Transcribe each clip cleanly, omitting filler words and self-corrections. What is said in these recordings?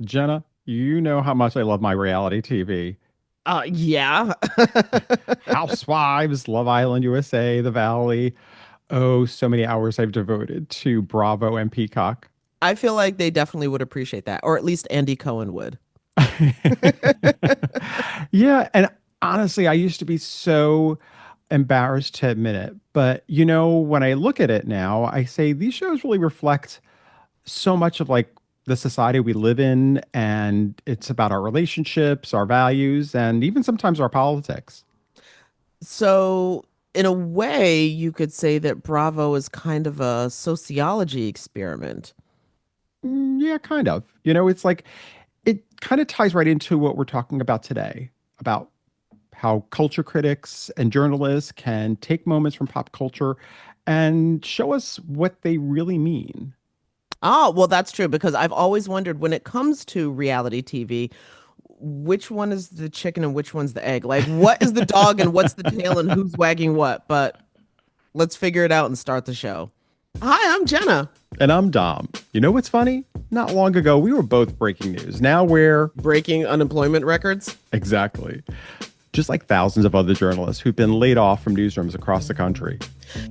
Jenna, you know how much I love my reality TV. Yeah. Housewives, Love Island USA, The Valley. Oh, so many hours I've devoted to Bravo and Peacock. I feel like they definitely would appreciate that, or at least Andy Cohen would. Yeah, and honestly, I used to be so embarrassed to admit it. But when I look at it now, I say these shows really reflect so much of like the society we live in, and it's about our relationships, our values, and even sometimes our politics. So, in a way, you could say that Bravo is kind of a sociology experiment. Yeah, kind of. It's like it kind of ties right into what we're talking about today about how culture critics and journalists can take moments from pop culture and show us what they really mean. Oh, well, that's true because I've always wondered when it comes to reality TV, which one is the chicken and which one's the egg? Like, what is the dog and what's the tail and who's wagging what? But let's figure it out and start the show. Hi, I'm Jenna. And I'm Dom. You know what's funny? Not long ago, we were both breaking news. Now we're Breaking unemployment records. exactly just like thousands of other journalists who've been laid off from newsrooms across the country.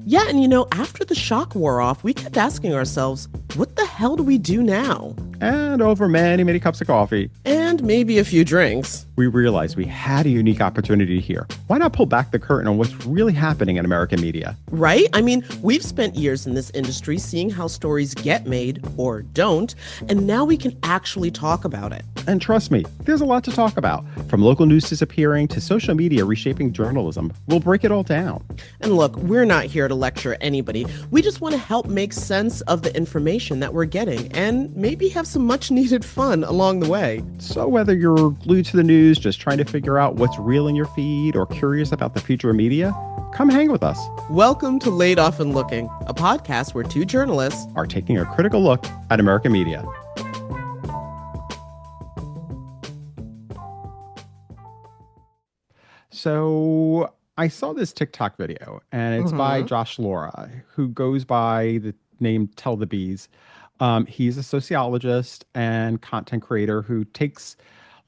Yeah, and after the shock wore off, we kept asking ourselves, what the hell do we do now? And over many, many cups of coffee, And maybe a few drinks. we realized we had a unique opportunity here. Why not pull back the curtain on what's really happening in American media? Right? I mean, we've spent years in this industry seeing how stories get made or don't, and now we can actually talk about it. And trust me, there's a lot to talk about. From local news disappearing to social media reshaping journalism, we'll break it all down. And look, we're not here to lecture anybody. We just want to help make sense of the information that we're getting and maybe have some much needed fun along the way. So whether you're glued to the news, just trying to figure out what's real in your feed, or curious about the future of media, come hang with us. Welcome to Laid Off and Looking, a podcast where two journalists Are taking a critical look at American media. So I saw this TikTok video, and it's by Mhm. Josh Laura, who goes by the name Tell the Bees. He's a sociologist and content creator who takes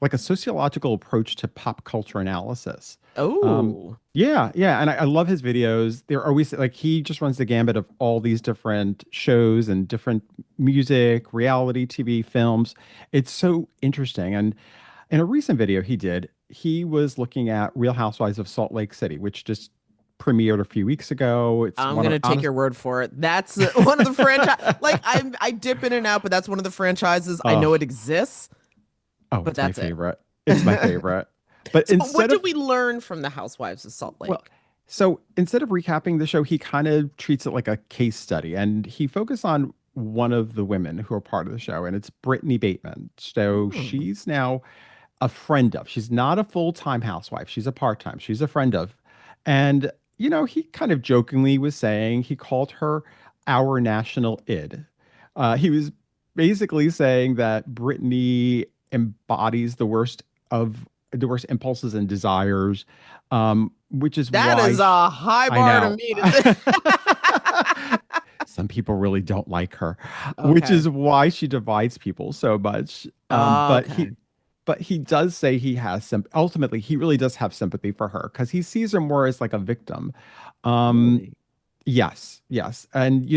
like a sociological approach to pop culture analysis. Um, Oh. yeah, and I love his videos. They're always like he just runs the gambit of all these different shows and different music, reality TV, films. It's so interesting. And in a recent video he did, he was looking at Real Housewives of Salt Lake City, which just premiered a few weeks ago. It's I'm one of gonna take honest. your word for it. That's one of the franchise. Like I dip in and out, but that's one of the franchises I know it Oh, exists, oh, but it's my that's it. favorite. It's my favorite. But So, what instead did of we learn from the Housewives of Salt well, Lake? so instead of recapping the show, he kind of treats it like a case study, and he focused on one of the women who are part of the show, and it's Brittany Bateman. So Hmm. she's now a friend of. She's not a full-time housewife. She's a part-time. She's a friend of. And he kind of jokingly was saying he called her our national id. He was basically saying that Brittany embodies the worst impulses and desires, which is That why is a high I bar to know. meet. It. Some people really don't like her, which Okay. is why she divides people so much. Okay. But he does say he has some. Ultimately, he really does have sympathy for her because he sees her more as like a victim. Um, Really? yes, yes, and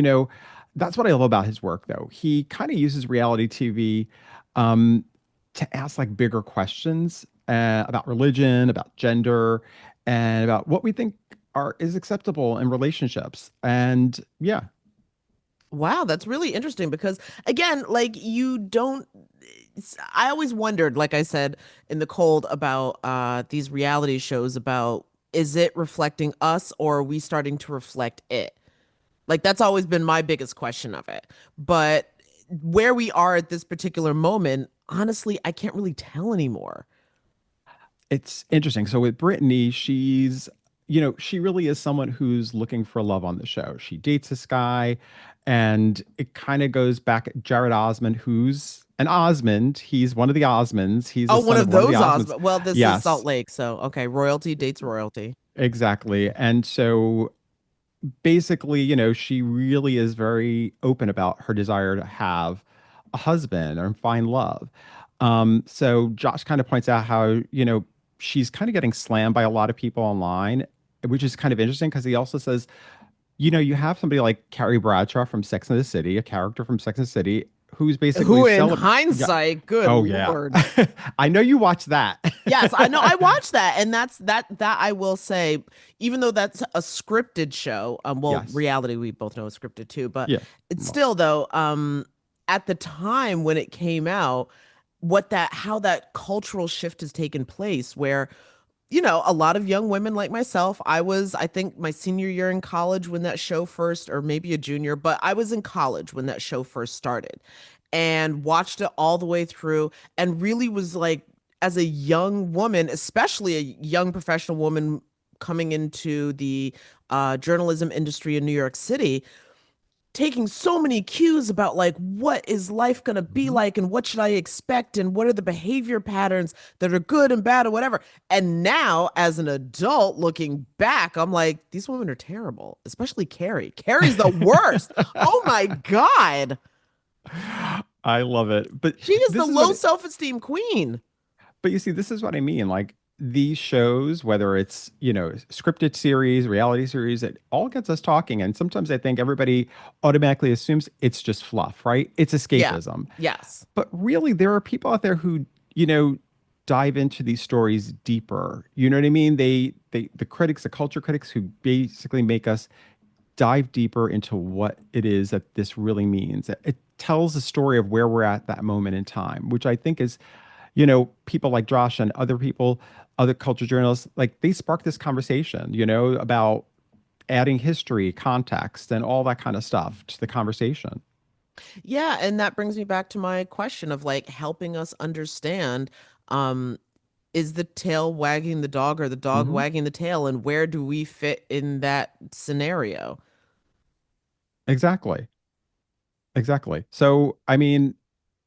that's what I love about his work, though. He kind of uses reality TV um, to ask like bigger questions about religion, about gender, and about what we think are is acceptable in relationships. And yeah, Wow, that's really interesting because again, like you don't I always wondered, like I said in the cold about these reality shows about is it reflecting us or are we starting to reflect it? Like that's always been my biggest question of it. But where we are at this particular moment, honestly, I can't really tell anymore. it's interesting. So with Brittany, she really is someone who's looking for love on the show. She dates this guy, and it kind of goes back at Jared Osmond, who's an Osmond. He's one of the Osmonds. He's the Oh, one son of of one of the those Osmonds. Osmonds. Well, this is Salt Yes, Lake, so okay, royalty dates royalty. exactly. And so basically, she really is very open about her desire to have a husband and find love. So Josh kind of points out how, she's kind of getting slammed by a lot of people online, which is kind of interesting because he also says, you have somebody like Carrie Bradshaw from Sex and the City, a character from Sex and the City, who's basically Who in celebrating. Yeah. hindsight, good Oh, yeah. Lord. I know you watched that. Yes, I know. I watched that, and that I will say, even though that's a scripted show, well, Yes. reality we both know is scripted too, but Yeah. it's Well, still though, at the time when it came out, how that cultural shift has taken place, where a lot of young women like myself, I think, my senior year in college when that show first, or maybe a junior, but I was in college when that show first started and watched it all the way through and really was like, as a young woman, especially a young professional woman coming into the journalism industry in New York City, taking so many cues about like what is life going to be mhm. like and what should I expect and what are the behavior patterns that are good and bad or whatever. And now as an adult looking back, I'm like, these women are terrible, especially Carrie. Carrie's the worst. Oh my God. I love it. But She is the this is what low self-esteem queen. But you see, this is what I mean. Like these shows, whether it's, scripted series, reality series, it all gets us talking. And sometimes I think everybody automatically assumes it's just fluff, right? It's Yeah. escapism. Yes. But really, there are people out there who, you know, dive into these stories deeper. You know what I mean? The critics, the culture critics who basically make us dive deeper into what it is that this really means. It tells a story of where we're at that moment in time, which I think is, people like Josh and other people, other culture journalists, like they spark this conversation, about adding history, context, and all that kind of stuff to the conversation. Yeah, and that brings me back to my question of like helping us understand, um is the tail wagging the dog or the dog Hmm. wagging the tail, and where do we fit in that scenario? Exactly. Exactly. So, I mean,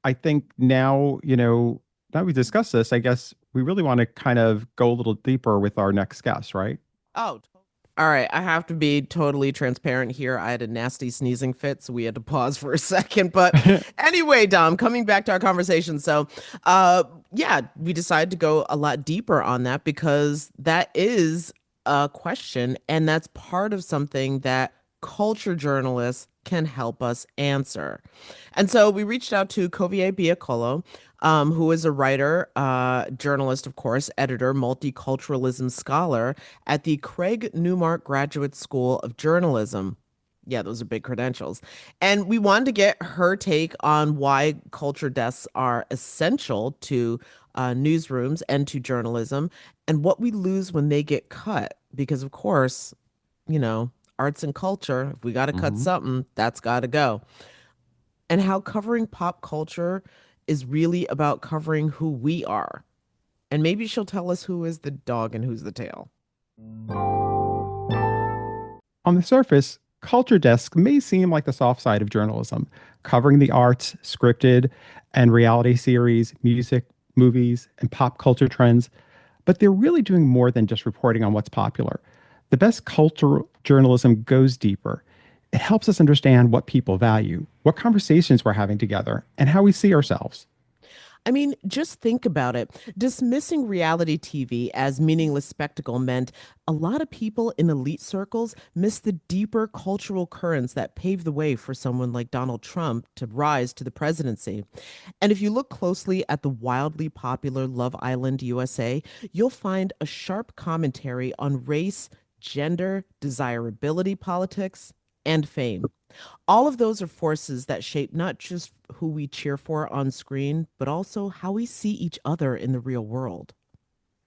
I think now, now we discussed this, I guess we really want to kind of go a little deeper with our next guest, right? Oh, all right. I have to be totally transparent here. I had a nasty sneezing fit, so we had to pause for a second. But anyway, Dom, coming back to our conversation. So, yeah, we decided to go a lot deeper on that because that is a question, and that's part of something that culture journalists can help us answer. And so we reached out to Kovie Biakolo, who is a writer, journalist, of course, editor, multiculturalism scholar at the Craig Newmark Graduate School of Journalism. Yeah, those are big credentials. And we wanted to get her take on why culture desks are essential to newsrooms and to journalism, and what we lose when they get cut. Because, of course, arts and culture, if we got to cut Hmm. something, that's got to go. And how covering pop culture is really about covering who we are. And maybe she'll tell us who is the dog and who's the tail. On the surface, Culture Desk may seem like the soft side of journalism, covering the arts, scripted and reality series, music, movies, and pop culture trends, but they're really doing more than just reporting on what's popular. The best cultural journalism goes deeper. It helps us understand what people value, what conversations we're having together, and how we see ourselves. I mean, just think about it. Dismissing reality TV as meaningless spectacle meant a lot of people in elite circles missed the deeper cultural currents that paved the way for someone like Donald Trump to rise to the presidency. And if you look closely at the wildly popular Love Island USA, you'll find a sharp commentary on race, gender, desirability politics, and fame. All of those are forces that shape not just who we cheer for on screen, but also how we see each other in the real world.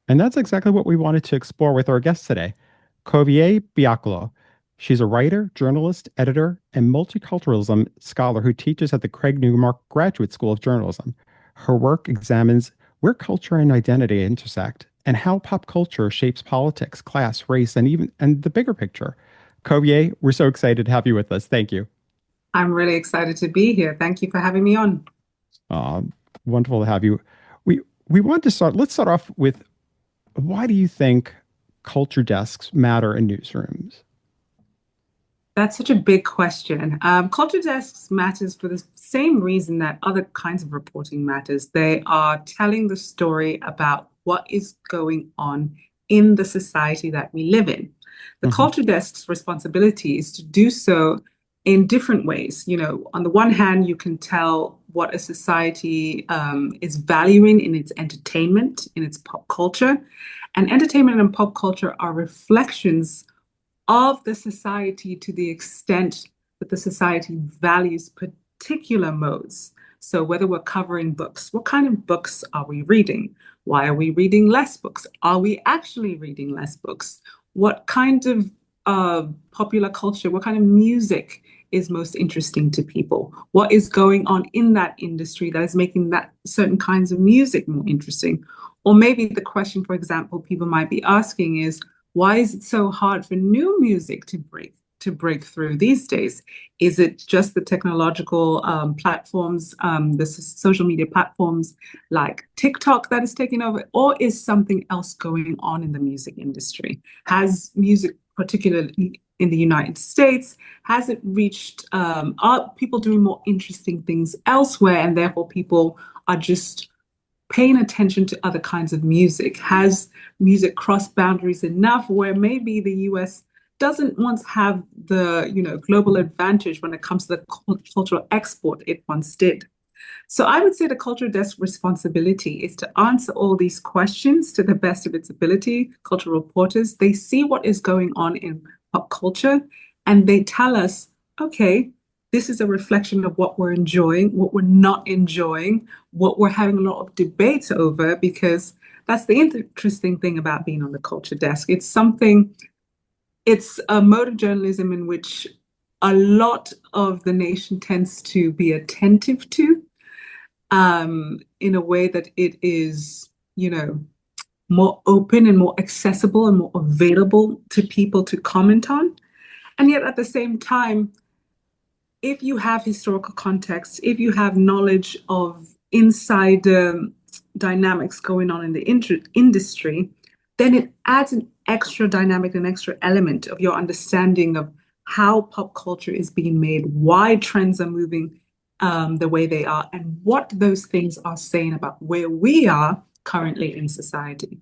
And that's exactly what we wanted to explore with our guest today, Kovie Biakolo. She's a writer, journalist, editor, and multiculturalism scholar who teaches at the Craig Newmark Graduate School of Journalism. Her work examines where culture and identity intersect and how pop culture shapes politics, class, race, and the bigger picture. Kovie, we're so excited to have you with us. Thank you. I'm really excited to be here. Thank you for having me on. Uh, Wonderful to have you. We want to start. Let's start off with, why do you think culture desks matter in newsrooms? That's such a big question. Culture desks matters for the same reason that other kinds of reporting matters. They are telling the story about what is going on in the society that we live in. The Hmm. culture desk's responsibility is to do so in different ways. On the one hand, you can tell what a society is valuing in its entertainment, in its pop culture. And entertainment and pop culture are reflections of the society to the extent that the society values particular modes. So, whether we're covering books, what kind of books are we reading? Why are we reading less books? Are we actually reading less books? What kind of popular culture, what kind of music is most interesting to people? What is going on in that industry that is making that certain kinds of music more interesting? Or maybe the question, for example, people might be asking is, why is it so hard for new music to break through these days? Is it just the technological platforms, the social media platforms like TikTok that is taking over, or is something else going on in the music industry? Has music, particularly in the United States, has it reached? Are people doing more interesting things elsewhere, and therefore people are just paying attention to other kinds of music? Has music crossed boundaries enough where maybe the US doesn't once have the global advantage when it comes to the cultural export it once did? So I would say the cultural desk responsibility is to answer all these questions to the best of its ability. Cultural reporters, they see what is going on in pop culture and they tell us, okay, this is a reflection of what we're enjoying, what we're not enjoying, what we're having a lot of debates over, because that's the interesting thing about being on the culture desk. It's a mode of journalism in which a lot of the nation tends to be attentive to, in a way that it is, more open and more accessible and more available to people to comment on. And yet at the same time, if you have historical context, if you have knowledge of inside dynamics going on in the industry, then it adds an extra dynamic, an extra element of your understanding of how pop culture is being made, why trends are moving the way they are, and what those things are saying about where we are currently in society.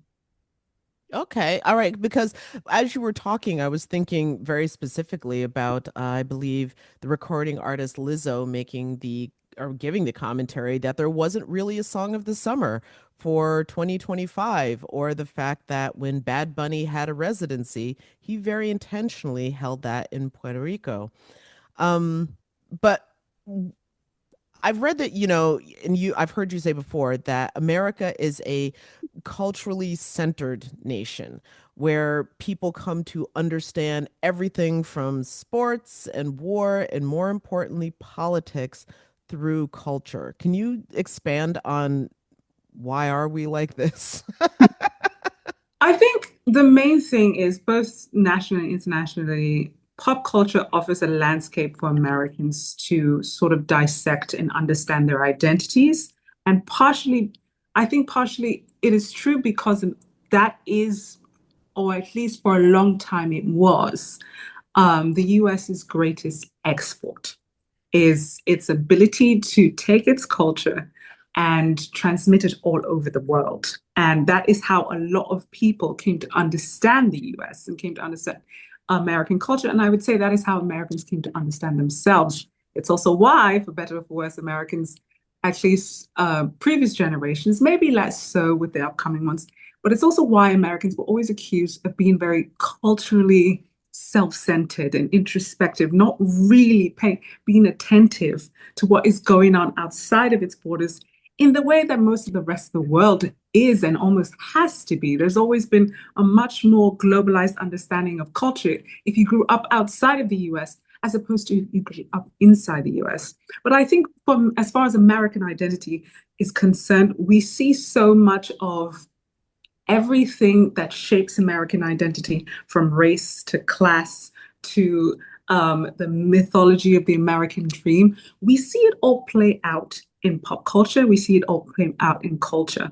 Okay. All right. Because as you were talking, I was thinking very specifically about, I believe, the recording artist Lizzo making the or giving the commentary that there wasn't really a song of the summer for 2025, or the fact that when Bad Bunny had a residency, he very intentionally held that in Puerto Rico. But I've read that, I've heard you say before that America is a culturally centered nation where people come to understand everything from sports and war and, more importantly, politics through culture. Can you expand on why are we like this? I think the main thing is both nationally and internationally, pop culture offers a landscape for Americans to sort of dissect and understand their identities. And partially, I think partially it is true because that is, or at least for a long time it was, the US's greatest export is its ability to take its culture and transmit it all over the world. And that is how a lot of people came to understand the US and came to understand American culture. And I would say that is how Americans came to understand themselves. It's also why, for better or for worse, Americans, at least previous generations, maybe less so with the upcoming ones, but it's also why Americans were always accused of being very culturally self-centered and introspective, not really being attentive to what is going on outside of its borders in the way that most of the rest of the world is and almost has to be. There's always been a much more globalized understanding of culture if you grew up outside of the US as opposed to if you grew up inside the US. But I think from as far as American identity is concerned, we see so much of everything that shapes American identity, from race to class to the mythology of the American dream. We see it all play out in pop culture. We see it all play out in culture.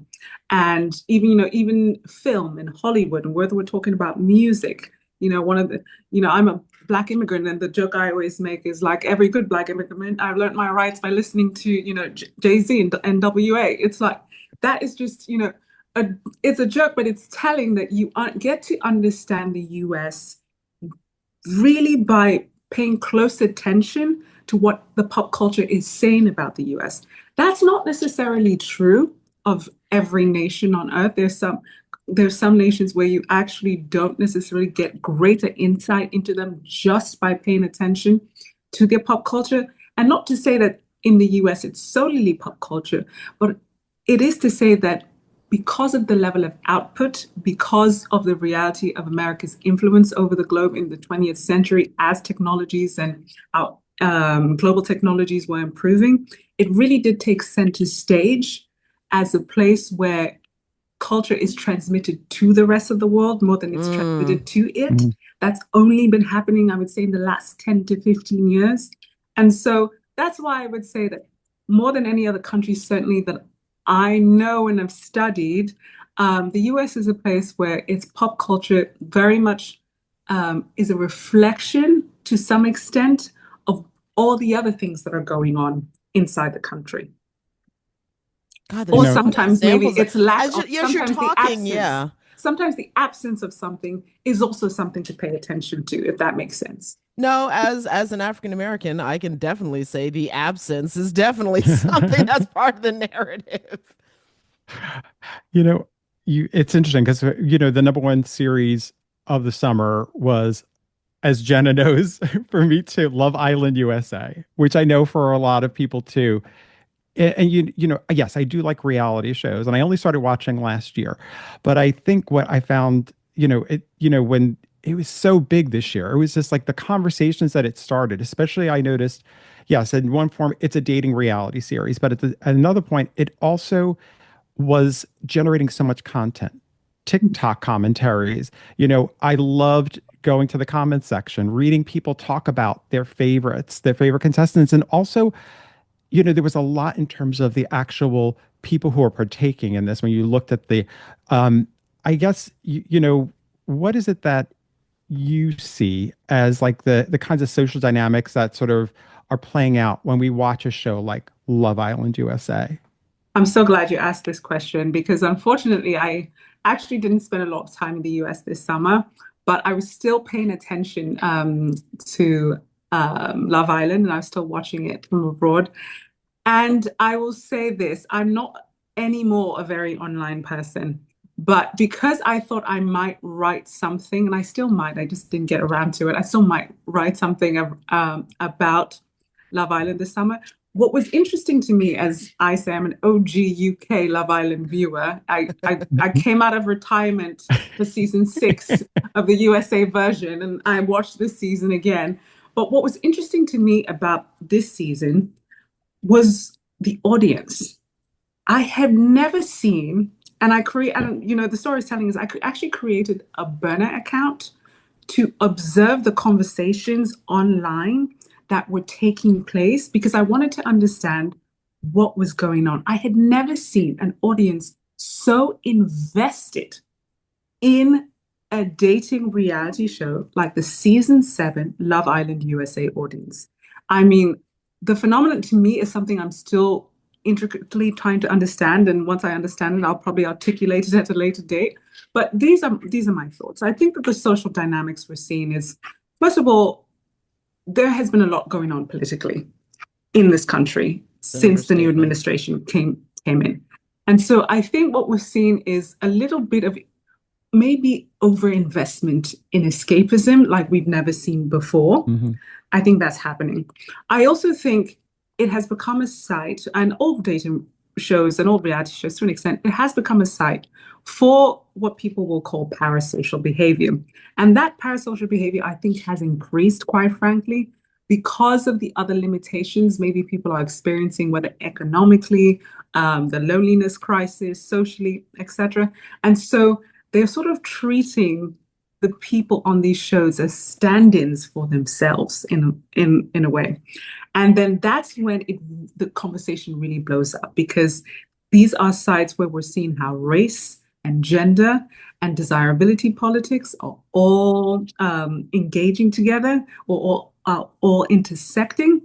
And even, even film and Hollywood, and whether we're talking about music, One of the, I'm a Black immigrant, and the joke I always make is like every good Black immigrant, I've learned my rights by listening to, Jay-Z and NWA. It's like that is just, a, it's a joke, but it's telling that you get to understand the US really by paying close attention to what the pop culture is saying about the US. That's not necessarily true of every nation on earth. There's some nations where you actually don't necessarily get greater insight into them just by paying attention to their pop culture. And not to say that in the US it's solely pop culture, but it is to say that because of the level of output, because of the reality of America's influence over the globe in the 20th century as technologies and our global technologies were improving, it really did take center stage as a place where culture is transmitted to the rest of the world more than it's transmitted to it. Mhm. That's only been happening, I would say, in the last 10 to 15 years. And so that's why I would say that more than any other country, certainly that I know and have studied, the US is a place where its pop culture very much is a reflection to some extent of all the other things that are going on inside the country. God, You Or there's know, so many sometimes maybe examples. it's lack As of, you're sometimes the talking, absence. yeah. Sometimes the absence of something is also something to pay attention to, if that makes sense. No, as an African American, I can definitely say the absence is definitely something that's part of the narrative. you know, it's interesting because the number one series of the summer was, as Jenna knows, for me too, Love Island USA, which I know for a lot of people too. And yes, I do like reality shows, and I only started watching last year. But I think what I found, when it was so big this year, it was just like the conversations that it started. Especially, I noticed, yes, in one form, it's a dating reality series, but at another point, it also was generating so much content. TikTok commentaries. I loved going to the comments section, reading people talk about their favorites, their favorite contestants, and also there was a lot in terms of the actual people who are partaking in this. When you looked at um, I guess, what is it that you see as like the kinds of social dynamics that sort of are playing out when we watch a show like Love Island USA? I'm so glad you asked this question because unfortunately, I actually didn't spend a lot of time in the US this summer, but I was still paying attention to Love Island and I was still watching it from abroad. And I will say this, I'm not anymore a very online person, but because I thought I might write something, and I still might, I just didn't get around to it. I still might write something about Love Island this summer. What was interesting to me, as I say, I'm an OG UK Love Island viewer. I came out of retirement for season 6 of the USA version, and I watched this season again. But what was interesting to me about this season was the audience. I had never seen, and the storytelling is actually created a burner account to observe the conversations online that were taking place because I wanted to understand what was going on. I had never seen an audience so invested in a dating reality show like the season 7 Love Island USA audience. I mean, the phenomenon to me is something I'm still intricately trying to understand. And once I understand it, I'll probably articulate it at a later date. But these are my thoughts. I think that the social dynamics we're seeing is, first of all, there has been a lot going on politically in this country It's an since the new understatement. administration came in. And so I think what we're seeing is a little bit of maybe overinvestment in escapism like we've never seen before. Mhm. I think that's happening. I also think it has become a site, and all dating shows and all reality shows to an extent, it has become a site for what people will call parasocial behavior. And that parasocial behavior, I think, has increased, quite frankly, because of the other limitations maybe people are experiencing, whether economically, the loneliness crisis, socially, etc. And so they're sort of treating the people on these shows as stand-ins for themselves in a way. And then that's when the conversation really blows up because these are sites where we're seeing how race and gender and desirability politics are all engaging together or are all intersecting.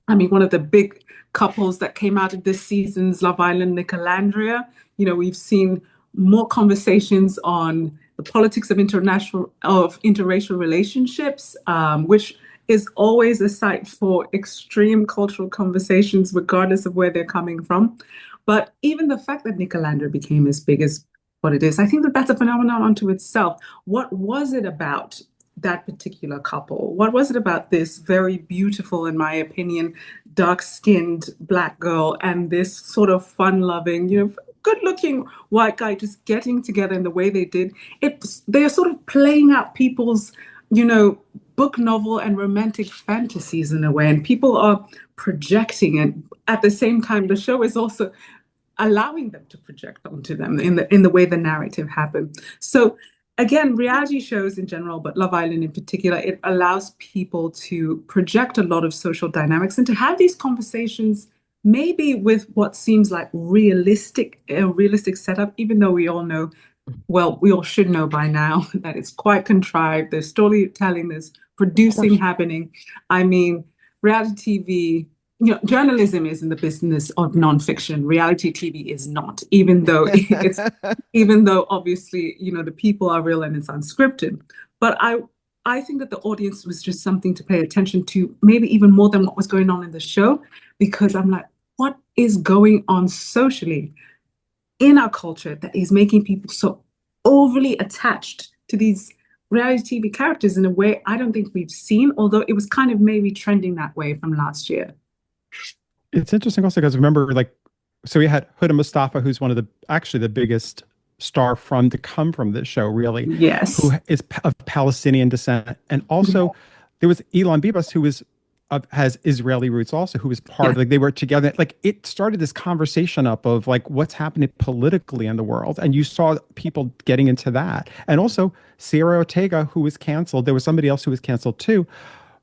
I mean, one of the big couples that came out of this season's Love Island, Nicolandria, we've seen more conversations on the politics of interracial relationships, which is always a site for extreme cultural conversations, regardless of where they're coming from. But even the fact that Nicolandria became as big as what it is, I think that that's a phenomenon unto itself. What was it about that particular couple? What was it about this very beautiful, in my opinion, dark-skinned Black girl and this sort of fun-loving, good-looking white guy just getting together in the way they did? They are sort of playing out people's, book novel and romantic fantasies in a way, and people are projecting. And at the same time, the show is also allowing them to project onto them in the way the narrative happened. So again, reality shows in general, but Love Island in particular, it allows people to project a lot of social dynamics and to have these conversations maybe with what seems like a realistic setup, even though we all know, well, we all should know by now that it's quite contrived. There's storytelling, there's Of producing course. happening. I mean, reality TV, journalism is in the business of nonfiction. Reality TV is not, even though obviously, the people are real and it's unscripted. But I think that the audience was just something to pay attention to, maybe even more than what was going on in the show, because I'm like, what is going on socially in our culture that is making people so overly attached to these reality TV characters in a way I don't think we've seen, although it was kind of maybe trending that way from last year. It's interesting also because remember, like, so we had Huda Mustafa, who's one of actually the biggest star to come from this show, really, who Yes. is of Palestinian descent, and also there was Elon Bibas, who has Israeli roots, also, who was part Yeah. of, like, they were together. Like, it started this conversation up of like what's happening politically in the world, and you saw people getting into that, and also Sierra Ortega, who was canceled. There was somebody else who was canceled too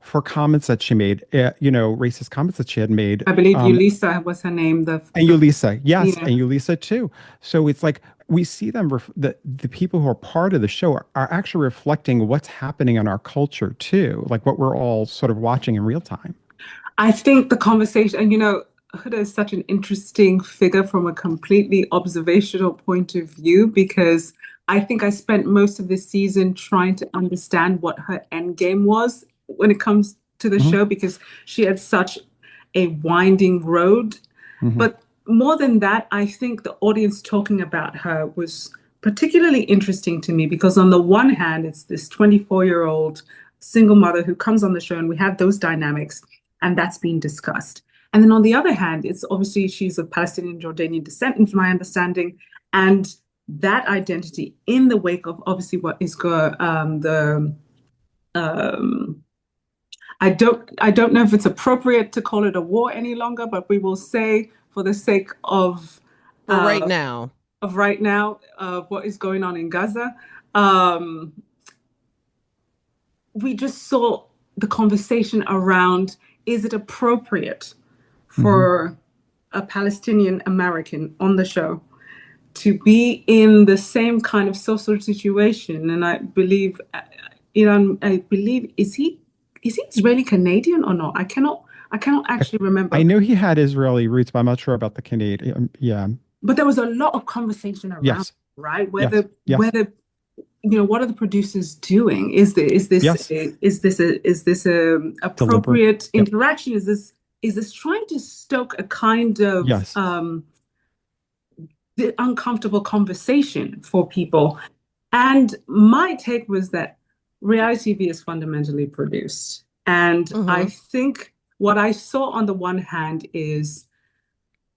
for comments that she made, racist comments that she had made. I believe Ulisa was her name. And Yulisa, yes, Yeah. and Yulisa too. So it's like we see them, the people who are part of the show are actually reflecting what's happening in our culture too, like what we're all sort of watching in real time. I think the conversation, and Huda is such an interesting figure from a completely observational point of view, because I think I spent most of this season trying to understand what her end game was when it comes to the Hmm. show, because she had such a winding road. Hmm. But more than that, I think the audience talking about her was particularly interesting to me because, on the one hand, it's this 24-year-old single mother who comes on the show, and we have those dynamics, and that's being discussed. And then on the other hand, it's obviously she's of Palestinian Jordanian descent, into my understanding, and that identity in the wake of obviously what is the um, I don't know if it's appropriate to call it a war any longer, but we will say, for the sake For right uh, now. right now, what is going on in Gaza. Um, we just saw the conversation around, is it appropriate Hmm. for a Palestinian American on the show to be in the same kind of social situation? And I believe, is he Israeli Canadian or not? I cannot I, actually I remember. know he had Israeli roots, but I'm not sure about the Canadian. Yeah. But there was a lot of conversation around, Yes. right? Yes. Whether Yes. whether what are the producers doing? Yes. Is this a Deliberate. appropriate Yep. interaction? Is this trying to stoke a kind of Yes. the uncomfortable conversation for people? And my take was that reality TV is fundamentally produced. And I Hmm. think what I saw on the one hand is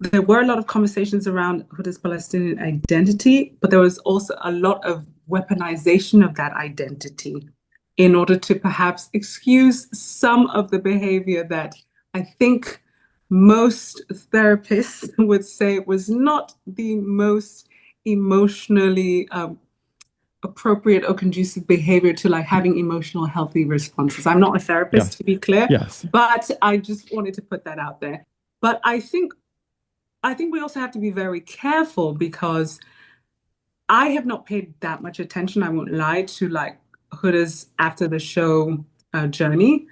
there were a lot of conversations around Huda's Palestinian identity, but there was also a lot of weaponization of that identity in order to perhaps excuse some of the behavior that I think most therapists would say was not the most emotionally appropriate or conducive behavior to like having emotional healthy responses. I'm not a therapist, Yes. to be clear, Yes. but I just wanted to put that out there. But I think we also have to be very careful because I have not paid that much attention, I won't lie, to like Huda's after the show journey.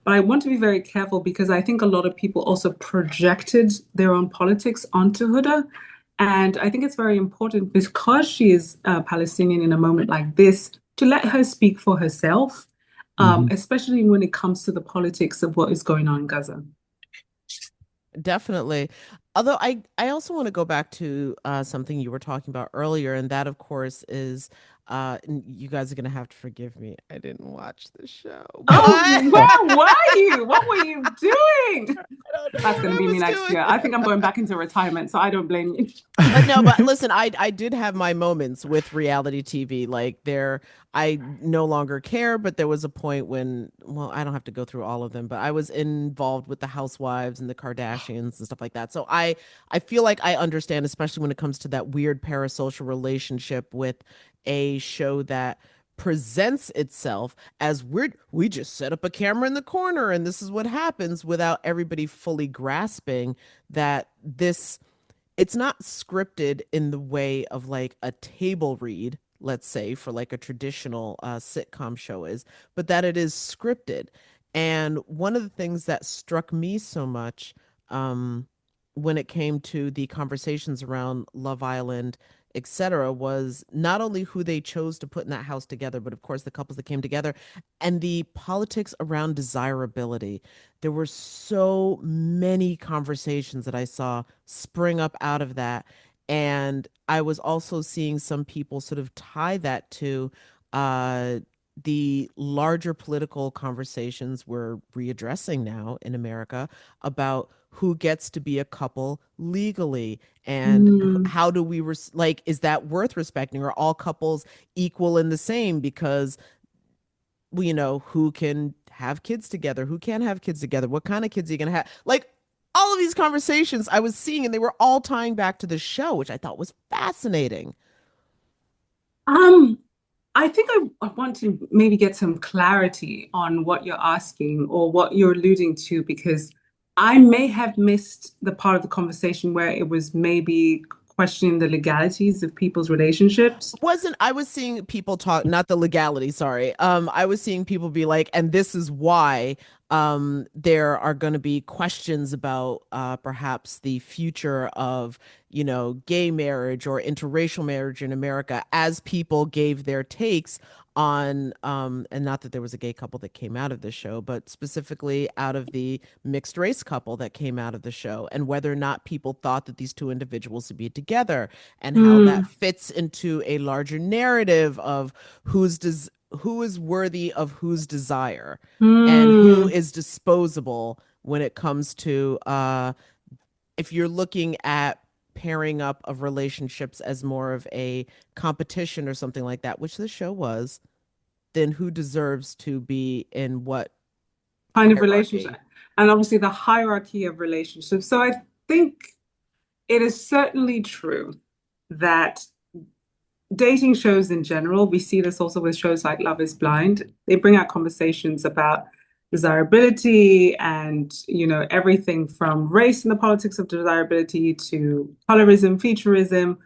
But I want to be very careful because I think a lot of people also projected their own politics onto Huda. And I think it's very important because she is Palestinian in a moment like this to let her speak for herself, Hmm. especially when it comes to the politics of what is going on in Gaza. Definitely. Although I also want to go back to something you were talking about earlier, and that, of course, is and you guys are gonna have to forgive me. I didn't watch the show, Oh, but where were you? What were you doing? I don't know That's what going to I be me was next doing. year. I think I'm going back into retirement, so I don't blame you. No, but listen, I did have my moments with reality TV. Like there, I no longer care, but there was a point when, well, I don't have to go through all of them, but I was involved with the housewives and the Kardashians and stuff like that. So I feel like I understand, especially when it comes to that weird parasocial relationship with a show that presents itself as we just set up a camera in the corner and this is what happens without everybody fully grasping that this it's not scripted in the way of like a table read, let's say, for like a traditional sitcom show is, but that it is scripted. And one of the things that struck me so much when it came to the conversations around Love Island, etc., was not only who they chose to put in that house together, but of course the couples that came together and the politics around desirability. There were so many conversations that I saw spring up out of that. And I was also seeing some people sort of tie that to uh, the larger political conversations we're readdressing now in America about who gets to be a couple legally and Mm, how do we like is that worth respecting? Are all couples equal and the same because who can have kids together, who can't have kids together, what kind of kids are you gonna have? Like all of these conversations I was seeing, and they were all tying back to the show, which I thought was fascinating. um, I think I want to maybe get some clarity on what you're asking or what you're alluding to, because I may have missed the part of the conversation where it was maybe questioning the legalities of people's relationships. Wasn't I was seeing people talk, not the legality, sorry. I was seeing people be like, and this is why there are going to be questions about perhaps the future of gay marriage or interracial marriage in America as people gave their takes on and not that there was a gay couple that came out of the show, but specifically out of the mixed race couple that came out of the show, and whether or not people thought that these two individuals should be together and how that Hmm. fits into a larger narrative of who is worthy of whose desire and who Hmm. is disposable when it comes to if you're looking at pairing up of relationships as more of a competition or something like that, which the show was, then who deserves to be in what Kind of relationship. hierarchy? And obviously the hierarchy of relationships. So I think it is certainly true that dating shows in general, we see this also with shows like Love is Blind. They bring out conversations about desirability and, everything from race and the politics of desirability to colorism, featureism.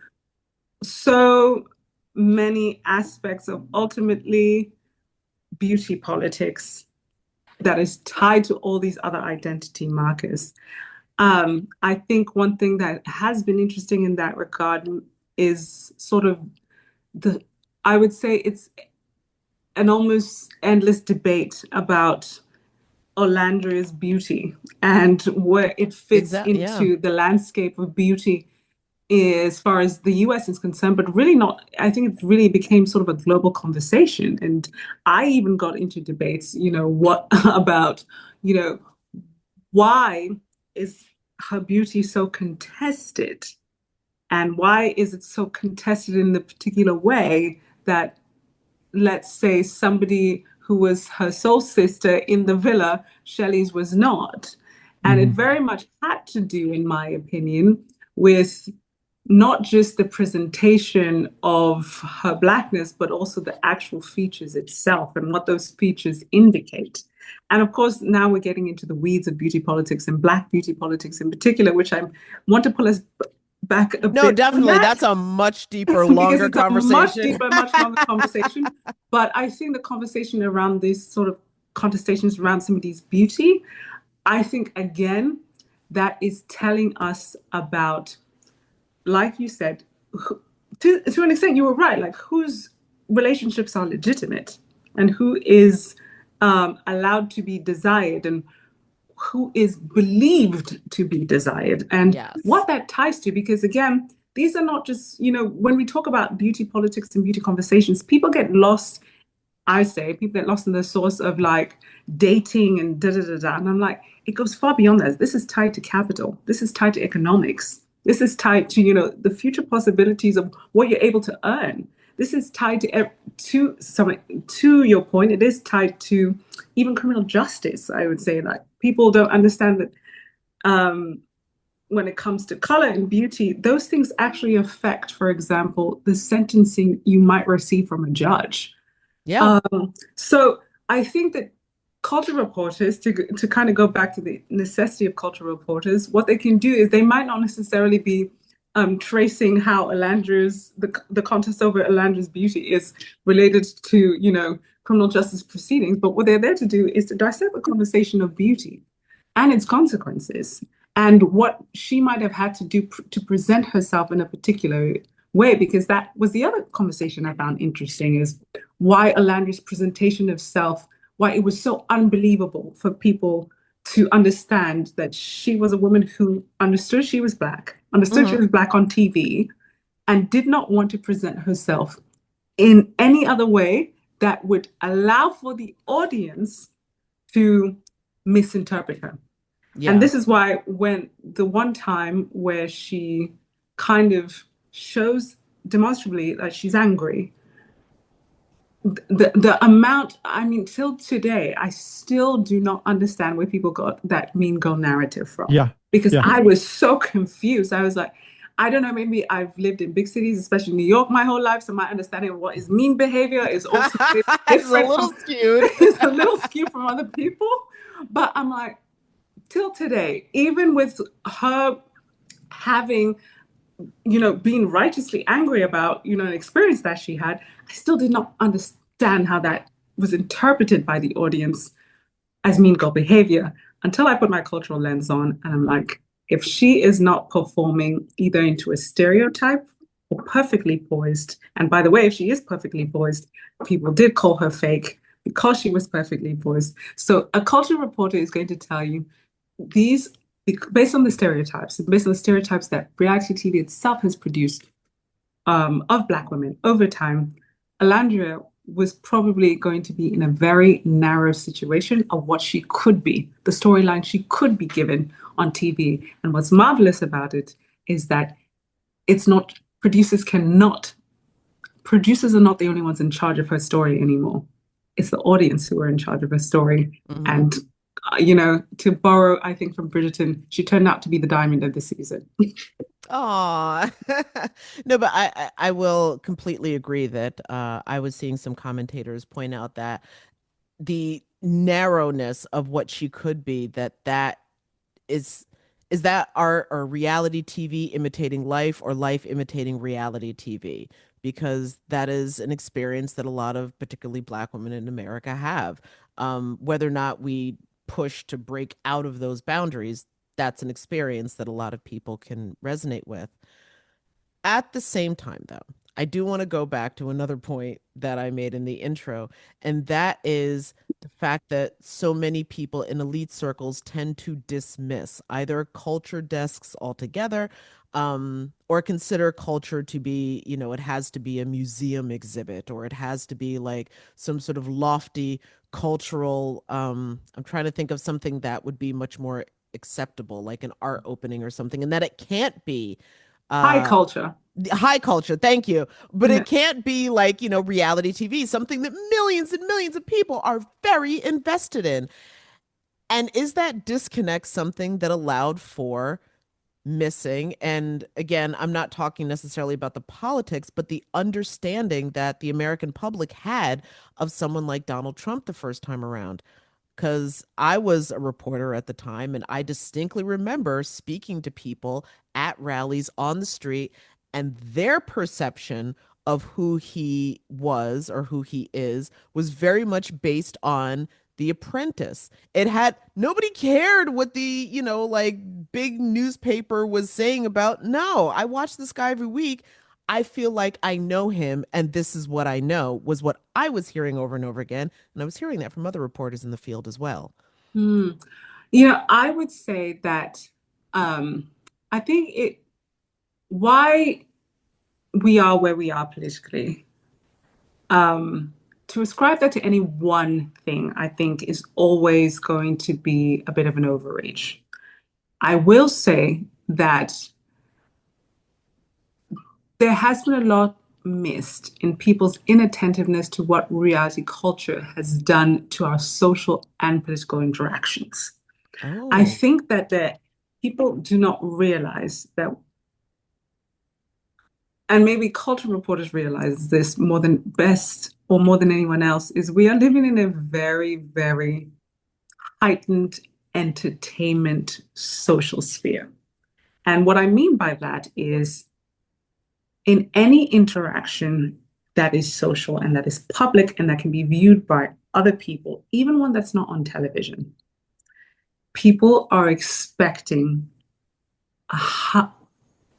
So many aspects of ultimately beauty politics that is tied to all these other identity markers. I think one thing that has been interesting in that regard is sort of the, I would say it's an almost endless debate about Orlando's beauty and where it fits Exactly. Yeah. into the landscape of beauty as far as the US is concerned, but really not. I think it really became sort of a global conversation. And I even got into debates, what about, you know, why is her beauty so contested? And why is it so contested in the particular way that, let's say, somebody who was her soul sister in the villa, Shelley's was not? And it Hmm. very much had to do, in my opinion, with not just the presentation of her blackness, but also the actual features itself and what those features indicate. And of course, now we're getting into the weeds of beauty politics and Black beauty politics in particular, which I want to pull us back a No, bit from definitely. that That's a much deeper, because longer it's a much conversation. deeper, much longer conversation. But I think the conversation around these sort of contestations around somebody's beauty, I think again, that is telling us about, like you said, to an extent, you were right. Like whose relationships are legitimate and who is allowed to be desired and who is believed to be desired and Yes. what that ties to. Because again, these are not just, when we talk about beauty politics and beauty conversations, people get lost. I say people get lost in the source of like dating and da da da da. And I'm like, it goes far beyond that. This is tied to capital. This is tied to economics. This is tied to, the future possibilities of what you're able to earn. This is tied to your point. It is tied to even criminal justice. I would say that people don't understand that when it comes to color and beauty, those things actually affect, for example, the sentencing you might receive from a judge. Yeah. So I think that culture reporters, to kind of go back to the necessity of culture reporters, what they can do is they might not necessarily be tracing how the contest over Alandra's beauty is related to, criminal justice proceedings, but what they're there to do is to dissect the conversation of beauty and its consequences and what she might have had to do to present herself in a particular way, because that was the other conversation I found interesting is why Alandra's presentation of self, why it was so unbelievable for people to understand that she was a woman who understood she was Black, understood she Hmm. was Black on TV, and did not want to present herself in any other way that would allow for the audience to misinterpret her. And Yeah. this is why when the one time where she kind of shows demonstrably that she's angry, the amount, I mean, till today, I still do not understand where people got that mean girl narrative from. Yeah. Because Yeah. I was so confused. I was like, I don't know, maybe I've lived in big cities, especially New York, my whole life. So my understanding of what is mean behavior is also It's a different little from, skewed. it's a little skewed from other people. But I'm like, till today, even with her having, being righteously angry about, an experience that she had, I still did not understand how that was interpreted by the audience as mean girl behavior until I put my cultural lens on. And I'm like, if she is not performing either into a stereotype or perfectly poised, and by the way, if she is perfectly poised, people did call her fake because she was perfectly poised. So a culture reporter is going to tell you these based on the stereotypes that reality TV itself has produced of Black women over time, Alandria was probably going to be in a very narrow situation of what she could be, the storyline she could be given on TV. And what's marvelous about it is that it's not, producers are not the only ones in charge of her story anymore. It's the audience who are in charge of her story. Hmm. And, to borrow, I think, from Bridgerton, she turned out to be the diamond of the season. Aw. No, but I will completely agree that I was seeing some commentators point out that the narrowness of what she could be, that is is that art or reality TV imitating life or life imitating reality TV? Because that is an experience that a lot of particularly Black women in America have. Whether or not we push to break out of those boundaries, that's an experience that a lot of people can resonate with. At the same time, though, I do want to go back to another point that I made in the intro, and that is the fact that so many people in elite circles tend to dismiss either culture desks altogether, or consider culture to be, it has to be a museum exhibit or it has to be like some sort of lofty cultural. I'm trying to think of something that would be much more acceptable, like an art opening or something, and that it can't be. High Uh, culture. High culture, thank you. But Yeah. it can't be like, reality TV, something that millions and millions of people are very invested in. And is that disconnect something that allowed for missing? And again, I'm not talking necessarily about the politics, but the understanding that the American public had of someone like Donald Trump the first time around. because I was a reporter at the time, and I distinctly remember speaking to people at rallies on the street, and their perception of who he was or who he is was very much based on The Apprentice. It had nobody cared what the, like big newspaper was saying about. No, I watch this guy every week. I feel like I know him, and this is what I know, was what I was hearing over and over again. And I was hearing that from other reporters in the field as well. Hmm. I would say that um, I think why we are where we are politically, um, to ascribe that to any one thing, I think is always going to be a bit of an overreach. I will say that there has been a lot missed in people's inattentiveness to what reality culture has done to our social and political interactions. I Oh, think that people do not realize that, and maybe cultural reporters realize this more than best or more than anyone else, is we are living in a very, very heightened entertainment social sphere. And what I mean by that is in any interaction that is social and that is public and that can be viewed by other people, even one that's not on television, people are expecting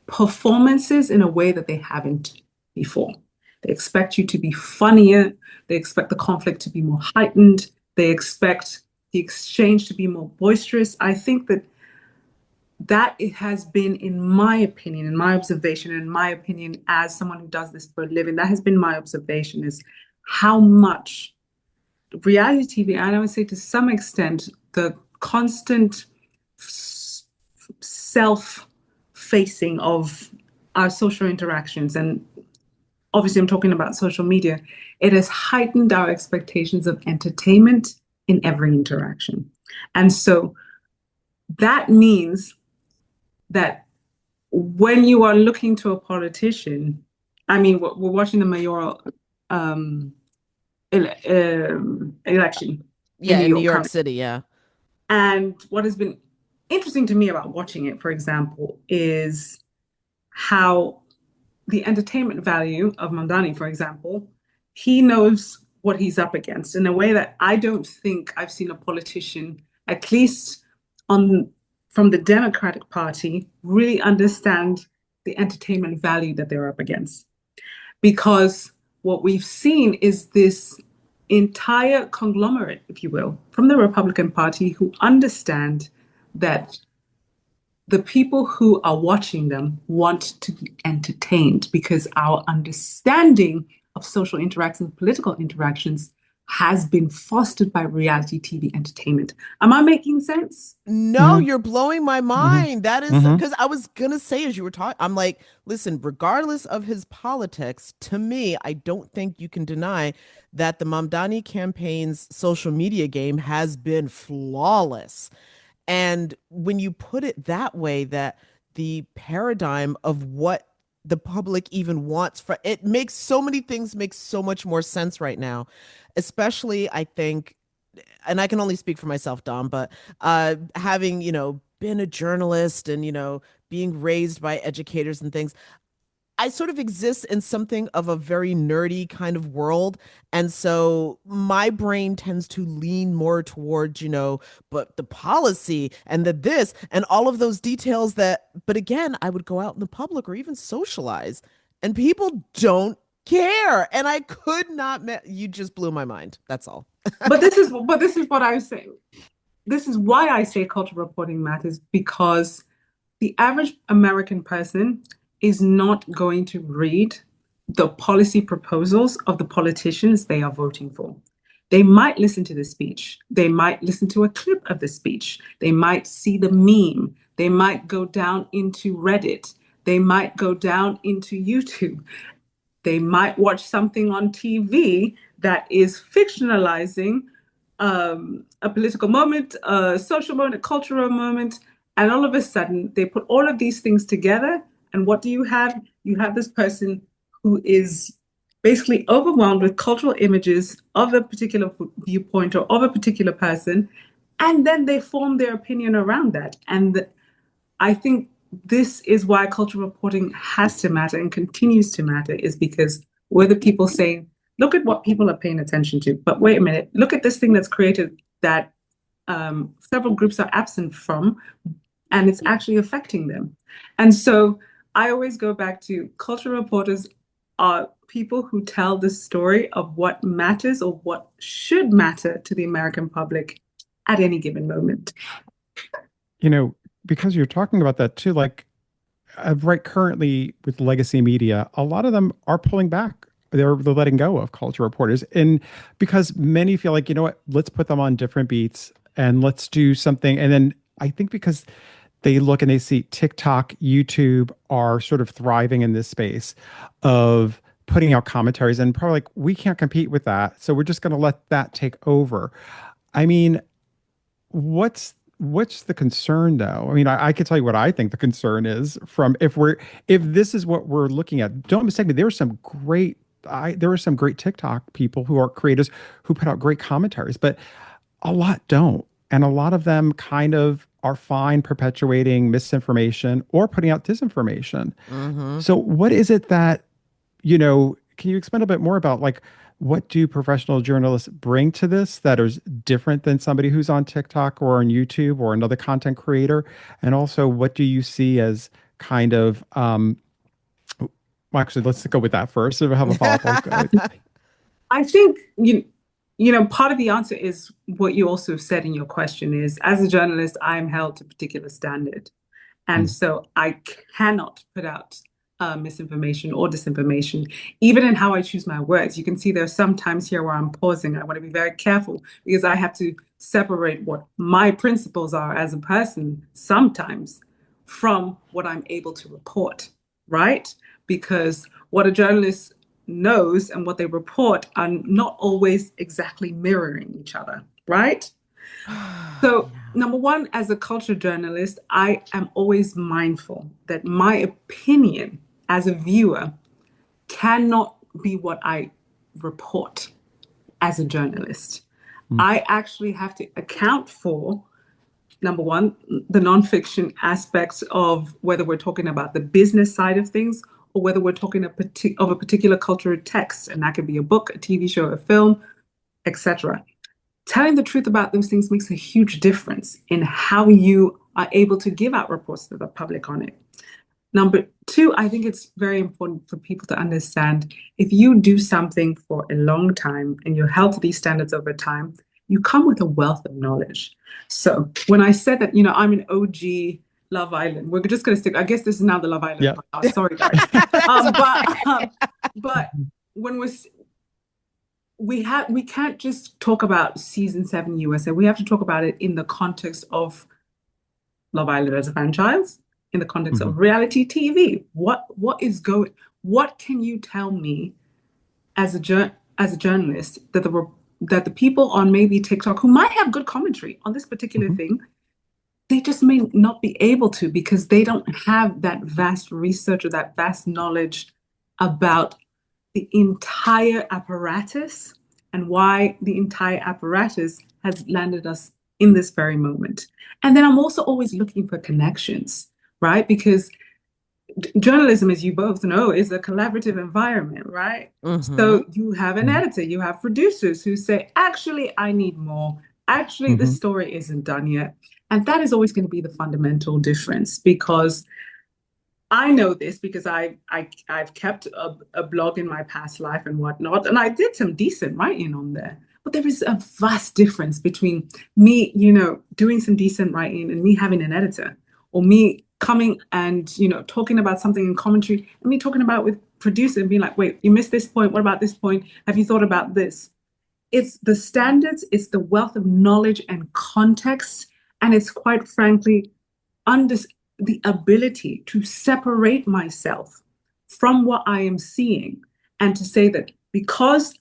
performances in a way that they haven't before. They expect you to be funnier. They expect the conflict to be more heightened. They expect the exchange to be more boisterous. I think that it has been, in my opinion, in my observation, in my opinion, as someone who does this for a living, that has been my observation is how much reality TV, and I would say to some extent, the constant self-facing of our social interactions, and obviously I'm talking about social media, it has heightened our expectations of entertainment in every interaction. And so that means that when you are looking to a politician, I mean, we're watching the mayoral um, election in yeah, New in New York York currently. City, yeah. And what has been interesting to me about watching it, for example, is how the entertainment value of Mamdani, for example, he knows what he's up against in a way that I don't think I've seen a politician, at least on from the Democratic Party, really understand the entertainment value that they're up against. Because what we've seen is this entire conglomerate, if you will, from the Republican Party who understand that the people who are watching them want to be entertained because our understanding of social interactions, political interactions, has been fostered by reality TV entertainment. Am I making sense? No, Hmm. you're blowing my Hmm. mind. That is Hmm. because I was gonna say as you were talking, I'm like, listen, regardless of his politics, to me, I don't think you can deny that the Mamdani campaign's social media game has been flawless. And when you put it that way, that the paradigm of what the public even wants for it makes so many things make so much more sense right now, especially I think, and I can only speak for myself, Dom, but having, been a journalist and, being raised by educators and things, I sort of exist in something of a very nerdy kind of world. And so my brain tends to lean more towards, but the policy and the this and all of those details that, but again, I would go out in the public or even socialize and people don't care. And I could not, you just blew my mind. That's all. But this is what I was saying. This is why I say cultural reporting matters because the average American person is not going to read the policy proposals of the politicians they are voting for. They might listen to the speech. They might listen to a clip of the speech. They might see the meme. They might go down into Reddit. They might go down into YouTube. They might watch something on TV that is fictionalizing a political moment, a social moment, a cultural moment, and all of a sudden they put all of these things together. And what do you have? You have this person who is basically overwhelmed with cultural images of a particular viewpoint or of a particular person, and then they form their opinion around that. And I think this is why cultural reporting has to matter and continues to matter, is because we're the people saying, look at what people are paying attention to. But wait a minute, look at this thing that's created that several groups are absent from, and it's actually affecting them. And so I always go back to cultural reporters are people who tell the story of what matters or what should matter to the American public at any given moment. You know, because you're talking about that too, like right currently with legacy media, a lot of them are pulling back. They're letting go of culture reporters, and because many feel like, you know what, let's put them on different beats and let's do something. And then I think because they look and they see TikTok, YouTube are sort of thriving in this space of putting out commentaries, and probably like, we can't compete with that, so we're just going to let that take over. I mean, what's the concern though? I mean, I can tell you what I think the concern is from if this is what we're looking at. Don't mistake me. There are some great TikTok people who are creators who put out great commentaries, but a lot don't. And a lot of them kind of are fine perpetuating misinformation or putting out disinformation. Hmm. So what is it that, can you expand a bit more about like what do professional journalists bring to this that is different than somebody who's on TikTok or on YouTube or another content creator? And also, what do you see as kind of, well, actually, let's go with that first. If I have a follow-up, I'll go. I think part of the answer is what you also said in your question is, as a journalist, I'm held to a particular standard. And Mm, so I cannot put out misinformation or disinformation, even in how I choose my words. You can see there are some times here where I'm pausing. I want to be very careful because I have to separate what my principles are as a person sometimes from what I'm able to report, right? Because what a journalist knows and what they report are not always exactly mirroring each other, right? So, Yeah. number one, as a culture journalist, I am always mindful that my opinion as a viewer cannot be what I report as a journalist. mm, I actually have to account for, number one, the nonfiction aspects of whether we're talking about the business side of things or whether we're talking of a particular cultural text, and that could be a book, a TV show, a film, etc. Telling the truth about those things makes a huge difference in how you are able to give out reports to the public on it. Number two, I think it's very important for people to understand if you do something for a long time and you're held to these standards over time, you come with a wealth of knowledge. So when I said that, I'm an OG Love Island, we're just going to stick, I guess this is now the Love Island yeah. podcast. Sorry, guys. That's But when we can't just talk about season 7 USA. We have to talk about it in the context of Love Island as a franchise, in the context Mhm. of reality TV. What can you tell me as a journalist that the people on maybe TikTok who might have good commentary on this particular Mhm. thing, they just may not be able to because they don't have that vast research or that vast knowledge about the entire apparatus and why the entire apparatus has landed us in this very moment. And then I'm also always looking for connections, right? Because journalism, as you both know, is a collaborative environment, right? hmm So you have an Mhm. editor, you have producers who say, actually, I need more. Actually, the Mhm. story isn't done yet. And that is always going to be the fundamental difference because I know this because I've kept a blog in my past life and whatnot, and I did some decent writing on there. But there is a vast difference between me, doing some decent writing and me having an editor, or me coming and talking about something in commentary, and me talking about it with producer and being like, "Wait, you missed this point. What about this point? Have you thought about this?" It's the standards, it's the wealth of knowledge and context, and it's quite frankly under the ability to separate myself from what I am seeing and to say that because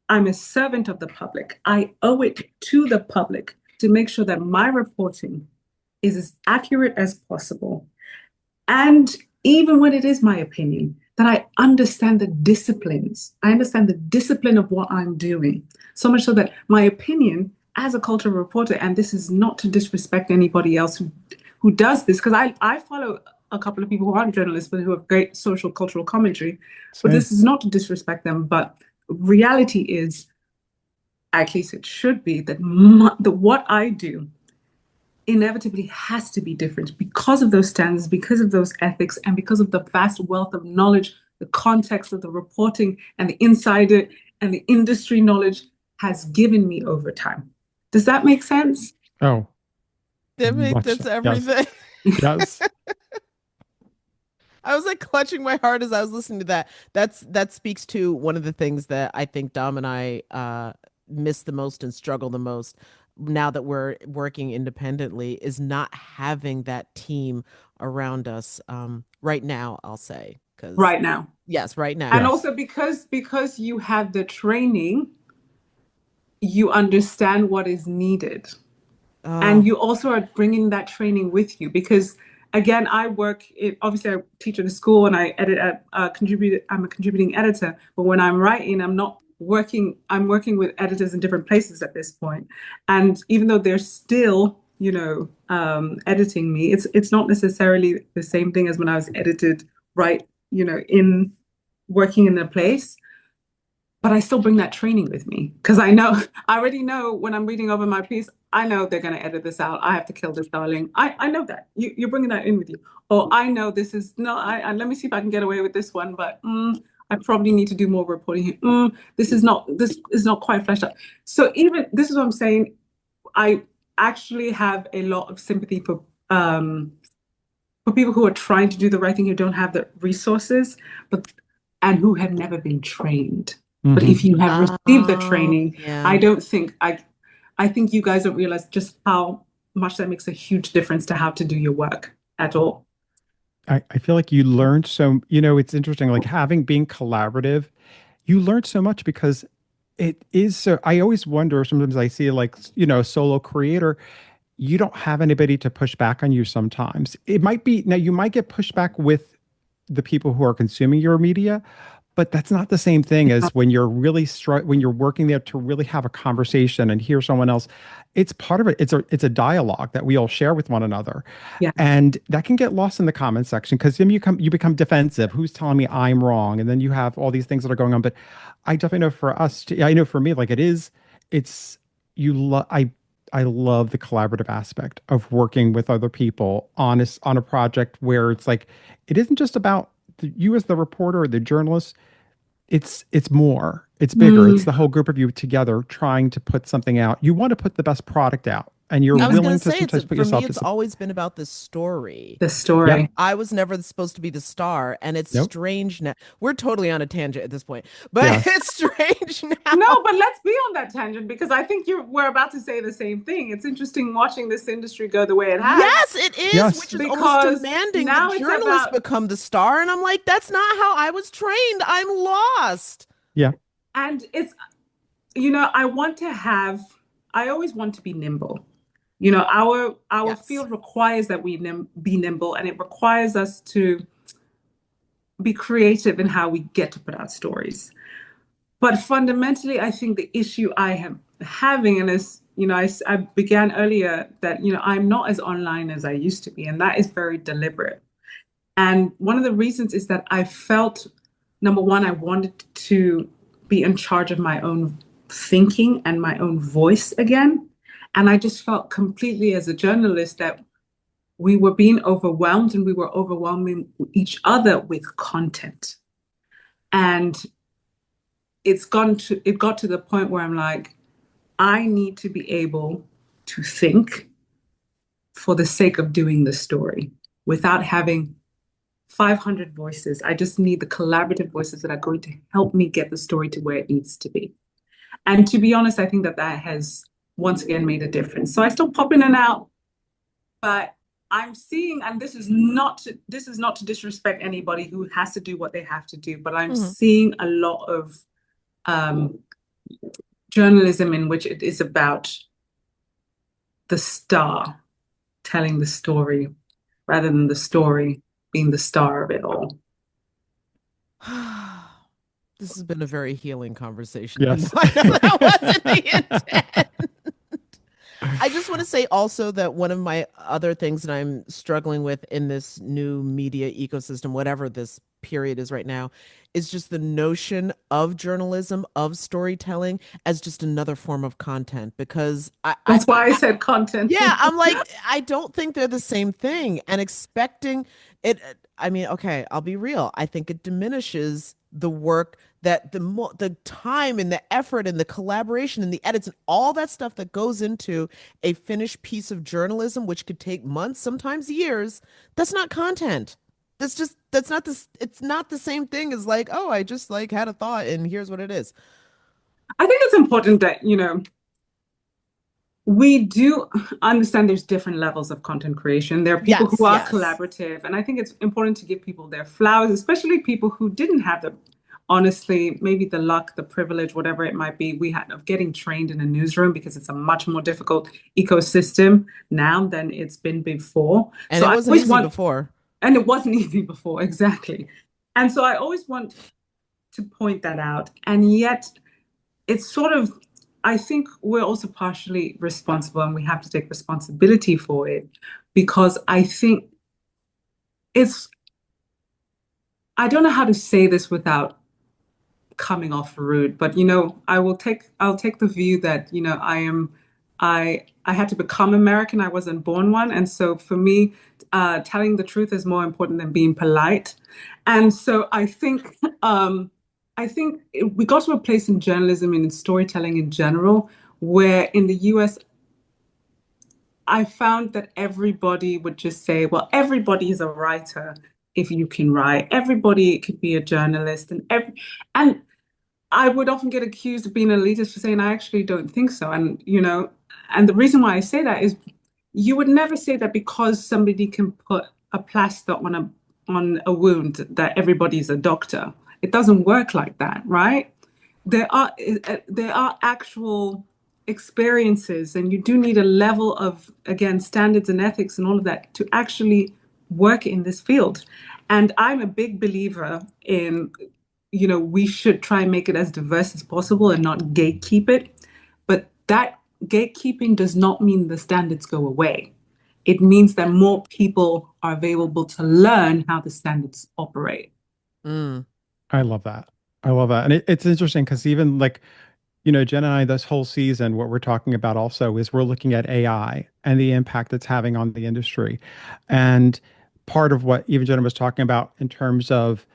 I'm a servant of the public, I owe it to the public to make sure that my reporting is as accurate as possible. And even when it is my opinion, that I understand the disciplines. I understand the discipline of what I'm doing. So much so that my opinion as a cultural reporter, and this is not to disrespect anybody else who does this, because I follow a couple of people who aren't journalists, but who have great social cultural commentary. But Same. this is not to disrespect them. But reality is, at least it should be, that what I do inevitably has to be different because of those standards, because of those ethics, and because of the vast wealth of knowledge, the context of the reporting, and the insider and the industry knowledge has given me over time. Does that make sense? Oh, much. That's Yes. everything. Yes. I was like clutching my heart as I was listening to that. That speaks to one of the things that I think Dom and I miss the most and struggle the most now that we're working independently is not having that team around us right now, I'll say. Because Right now. yes, right And now. Yes. also because you have the training, you understand what is needed. And Oh, you also are bringing that training with you because again obviously I teach at a school and I edit at contribute I'm a contributing editor, but when I'm writing I'm working with editors in different places at this point, and even though they're still editing me, it's not necessarily the same thing as when I was edited, right, in working in a place, but I still bring that training with me because I already know when I'm reading over my piece, I know they're going to edit this out. I have to kill this darling. I know that. You're bringing that in with you. Or I know this is, no, let me see if I can get away with this one, but I probably need to do more reporting here. This is not quite fleshed out. So even, this is what I'm saying. I actually have a lot of sympathy for people who are trying to do the right thing, who don't have the resources, but and who have never been trained. But if Hmm. you have received the training, I yeah. don't think I think you guys don't realize just how much that makes a huge difference to how to do your work at all. I feel like you learned so, it's interesting, like having being collaborative, you learn so much because it is so, I always wonder, sometimes I see like, solo creator, you don't have anybody to push back on you sometimes. It might be, now you might get pushback with the people who are consuming your media, but that's not the same thing as when you're really when you're working there to really have a conversation and hear someone else. It's part of it. It's a dialogue that we all share with one another. Yeah. And that can get lost in the comment section because then you become defensive. Who's telling me I'm wrong? And then you have all these things that are going on. But I definitely know for us, I know for me, like it's you love I love the collaborative aspect of working with other people on a project where it's like it isn't just about you as the reporter or the journalist. It's more. It's bigger. It's Mm, the whole group of you together trying to put something out. You want to put the best product out, and you're I was yeah. gonna willing to say sometimes put for me yourself it's as a always been about the story. The yep. story. I was never supposed to be the star, and it's Nope. strange now. We're totally on a tangent at this point, but Yes. it's strange No, now. but let's be on that tangent because I think we're about to say the same thing. It's interesting watching this industry go the way it has Yes, it is, which Yes. is almost because demanding the now it's journalist about, become the star. And I'm like, that's not how I was trained. I'm lost. Yeah. and it's, I always want to be nimble. Our Yes. field requires that we be nimble, and it requires us to be creative in how we get to put out stories. But fundamentally, I think the issue I am having, and as I began earlier, that I'm not as online as I used to be, and that is very deliberate. And one of the reasons is that I felt, number one, I wanted to be in charge of my own thinking and my own voice again. And I just felt completely as a journalist that we were being overwhelmed and we were overwhelming each other with content. And it got to the point where I'm like, I need to be able to think for the sake of doing the story without having 500 voices. I just need the collaborative voices that are going to help me get the story to where it needs to be. And to be honest, I think that has once again made a difference. So I still pop in and out, but I'm seeing, and this is not to disrespect anybody who has to do what they have to do, but I'm Mhm. seeing a lot of um, journalism in which it is about the star telling the story rather than the story being the star of it all. This has been a very healing conversation. I know, Yes. I know that wasn't the intent. I just want to say also that one of my other things that I'm struggling with in this new media ecosystem, whatever this period is right now, is just the notion of journalism, of storytelling as just another form of content. Because That's why I said content. yeah, I'm like, I don't think they're the same thing. And expecting it, I mean, okay, I'll be real. I think it diminishes the work that the time and the effort and the collaboration and the edits and all that stuff that goes into a finished piece of journalism, which could take months, sometimes years. That's not content. That's not this, it's not the same thing as like, oh, I just like had a thought and here's what it is. I think it's important that, we do understand there's different levels of content creation. There are people who Yes, are yes. collaborative, and I think it's important to give people their flowers, especially people who didn't have honestly, maybe the luck, the privilege, whatever it might be, we had of getting trained in a newsroom because it's a much more difficult ecosystem now than it's been before. And So it I wasn't always easy want, before. and it wasn't easy before, exactly. And so I always want to point that out. And yet, it's sort of, I think we're also partially responsible and we have to take responsibility for it because I think it's, I don't know how to say this without coming off rude, but I'll take the view that, I had to become American. I wasn't born one. And so for me, telling the truth is more important than being polite. And so I think we got to a place in journalism and in storytelling in general, where in the US, I found that everybody would just say, well, everybody is a writer if you can write. Everybody could be a journalist, and I would often get accused of being an elitist for saying I actually don't think so. And and the reason why I say that is you would never say that because somebody can put a plaster on a wound that everybody's a doctor. It doesn't work like that, right? There are actual experiences, and you do need a level of, again, standards and ethics and all of that to actually work in this field. And I'm a big believer in, we should try and make it as diverse as possible and not gatekeep it. But that gatekeeping does not mean the standards go away. It means that more people are available to learn how the standards operate. Mm. I love that. I love that. And it's interesting because even like, Jen and I, this whole season, what we're talking about also is we're looking at AI and the impact it's having on the industry. And part of what even Jenna was talking about in terms of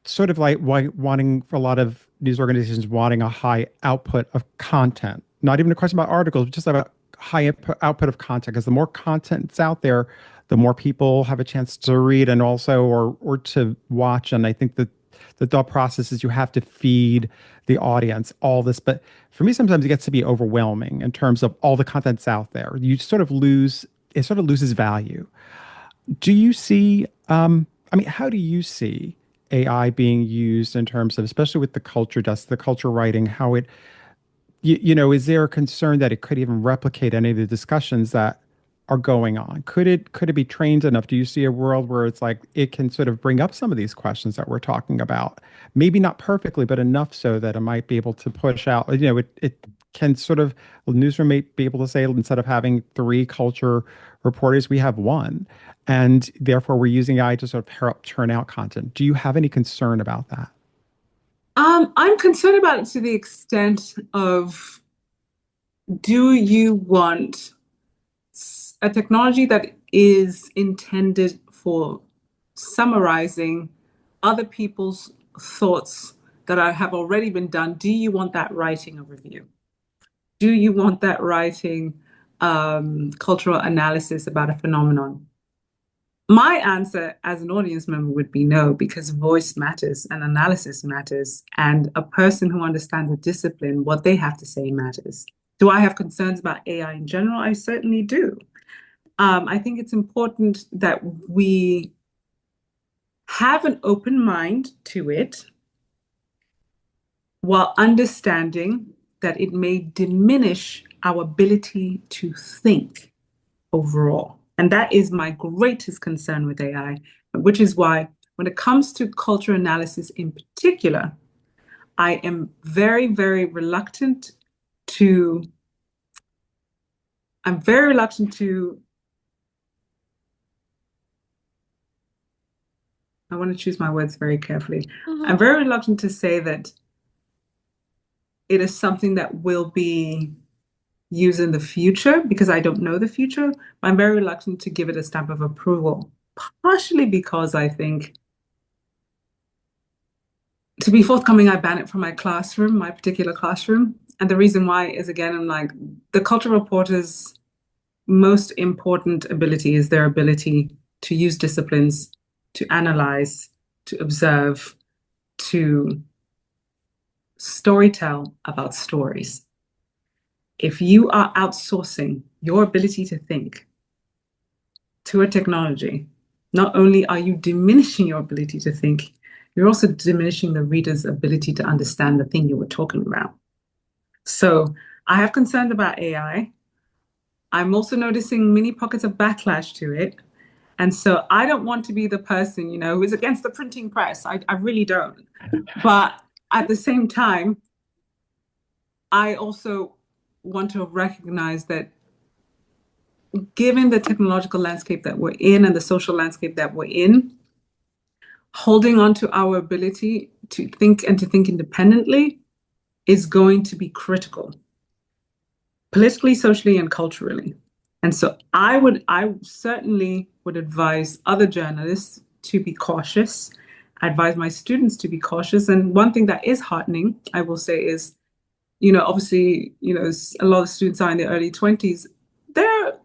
sort of like why wanting for a lot of news organizations wanting a high output of content, not even a question about articles, but just about high output of content. Because the more content that's out there, the more people have a chance to read and also or to watch. And I think that the thought process is you have to feed the audience all this. But for me, sometimes it gets to be overwhelming in terms of all the content's out there. You sort of lose it sort of loses value. Do you see, I mean, how do you see AI being used in terms of, especially with the culture desk, the culture writing, how it, is there a concern that it could even replicate any of the discussions that are going on? Could it be trained enough? Do you see a world where it's like it can sort of bring up some of these questions that we're talking about? Maybe not perfectly, but enough so that it might be able to push out, it can sort of, a newsroom may be able to say instead of having three culture reporters, we have one. And therefore we're using AI to sort of help churn out content. Do you have any concern about that? I'm concerned about it to the extent of, do you want a technology that is intended for summarizing other people's thoughts that have already been done? Do you want that writing a review? Do you want that writing cultural analysis about a phenomenon? My answer as an audience member would be no, because voice matters and analysis matters. And a person who understands the discipline, what they have to say matters. Do I have concerns about AI in general? I certainly do. I think it's important that we have an open mind to it while understanding that it may diminish our ability to think overall. And that is my greatest concern with AI, which is why When it comes to culture analysis in particular, I am very, very reluctant to, I'm very reluctant to, I want to choose my words very carefully. I'm Mhm. very reluctant to say that it is something that will be used in the future because I don't know the future. I'm very reluctant to give it a stamp of approval, partially because I think, to be forthcoming, I ban it from my classroom, my particular classroom. And the reason why is, again, I'm like, the culture reporter's most important ability is their ability to use disciplines, to analyze, to observe, to storytell about stories. If you are outsourcing your ability to think to a technology, not only are you diminishing your ability to think, you're also diminishing the reader's ability to understand the thing you were talking about. So I have concerns about AI. I'm also noticing many pockets of backlash to it. And so I don't want to be the person, who is against the printing press. I really don't. But at the same time, I also want to recognize that given the technological landscape that we're in and the social landscape that we're in, holding on to our ability to think and to think independently is going to be critical, politically, socially, and culturally. And so I certainly would advise other journalists to be cautious. I advise my students to be cautious. And one thing that is heartening, I will say, is, obviously, a lot of students are in their early 20s. They're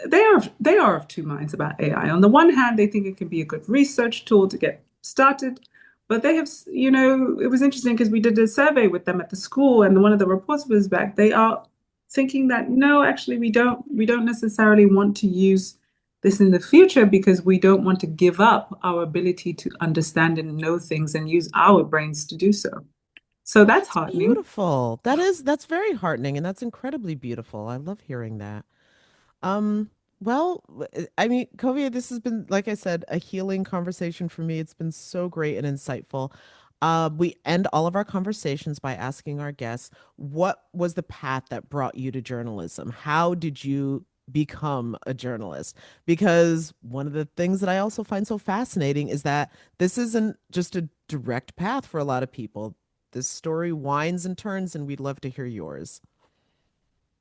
they are of two minds about AI. On the one hand, they think it can be a good research tool to get started, but they have, it was interesting because we did a survey with them at the school, and one of the reports was back. They are thinking that no, actually, we don't necessarily want to use this in the future because we don't want to give up our ability to understand and know things and use our brains to do so. So that's That's heartening. beautiful. That's very heartening and that's incredibly beautiful. I love hearing that. Um, well, I mean, Kovia, this has been, like I said, a healing conversation for me. It's been so great and insightful. We end all of our conversations by asking our guests, what was the path that brought you to journalism? How did you become a journalist? Because one of the things that I also find so fascinating is that this isn't just a direct path for a lot of people. This story winds and turns, and we'd love to hear yours.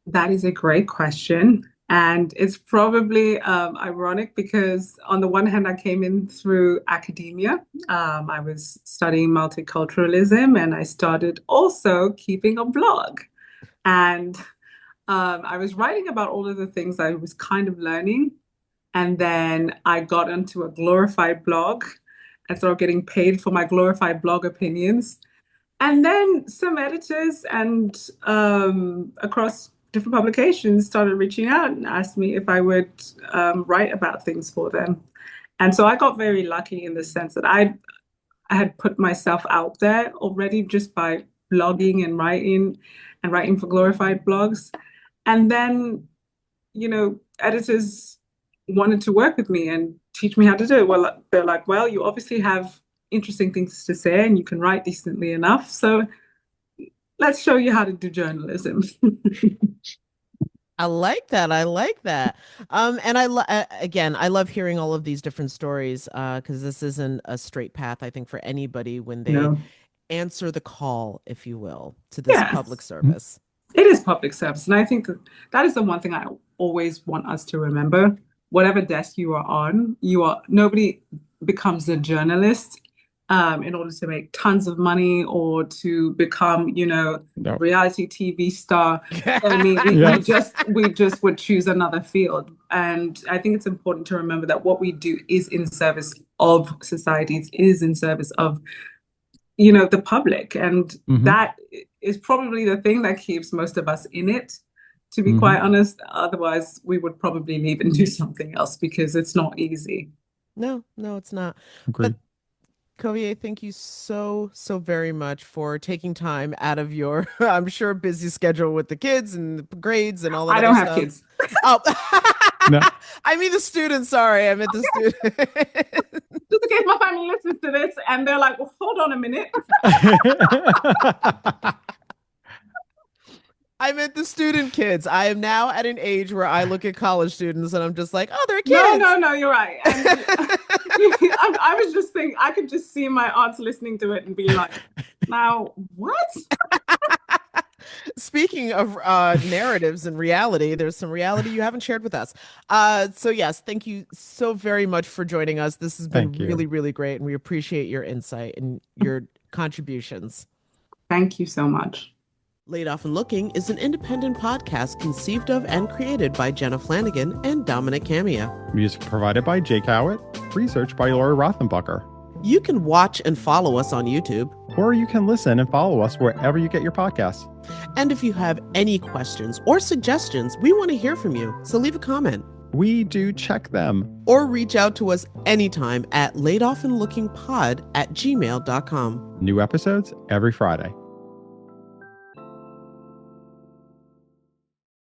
That is a great question. And it's probably ironic because, on the one hand, I came in through academia. I was studying multiculturalism and I started also keeping a blog. And I was writing about all of the things I was kind of learning. And then I got into a glorified blog and started getting paid for my glorified blog opinions. And then some editors and across different publications started reaching out and asked me if I would write about things for them. And so I got very lucky in the sense that I had put myself out there already just by blogging and writing for glorified blogs. And then, editors wanted to work with me and teach me how to do it. Well, they're like, well, you obviously have interesting things to say and you can write decently enough. So let's show you how to do journalism. I like that. I like that. And again, I love hearing all of these different stories because this isn't a straight path, I think, for anybody when they No. answer the call, if you will, to this Yeah, public service. it is public service. And I think that is the one thing I always want us to remember. Whatever desk you are on, nobody becomes a journalist in order to make tons of money or to become, No. reality TV star. I mean, we Yes. just we just would choose another field. And I think it's important to remember that what we do is in service of societies, is in service of the public. And Hmm. that is probably the thing that keeps most of us in it, to be quite Hmm. honest. Otherwise, we would probably leave and do something else because it's not easy. No, no, it's not. But Agreed. Kovier, thank you so, so very much for taking time out of your, I'm sure, busy schedule with the kids and the grades and all that I other don't have stuff. kids. Oh, No. I mean the students. Sorry, I meant the student. Just if my family listens to this and they're like, well, hold on a minute. I meant the student kids. I am now at an age where I look at college students and I'm just like, oh, they're kids. No, you're right. And I was just thinking, I could just see my aunts listening to it and be like, now, what? Speaking of narratives and reality, there's some reality you haven't shared with us. So yes, thank you so very much for joining us. This has been Thank you. really, really great, and we appreciate your insight and your contributions. Thank you so much. Laid Off and Looking is an independent podcast conceived of and created by Jenna Flanagan and Dominic Camia. Music provided by Jake Howitt. Research by Laura Rothenbucker. You can watch and follow us on YouTube. Or you can listen and follow us wherever you get your podcasts. And if you have any questions or suggestions, we want to hear from you. So leave a comment. We do check them. Or reach out to us anytime at laidofandlookingpod@gmail.com. New episodes every Friday.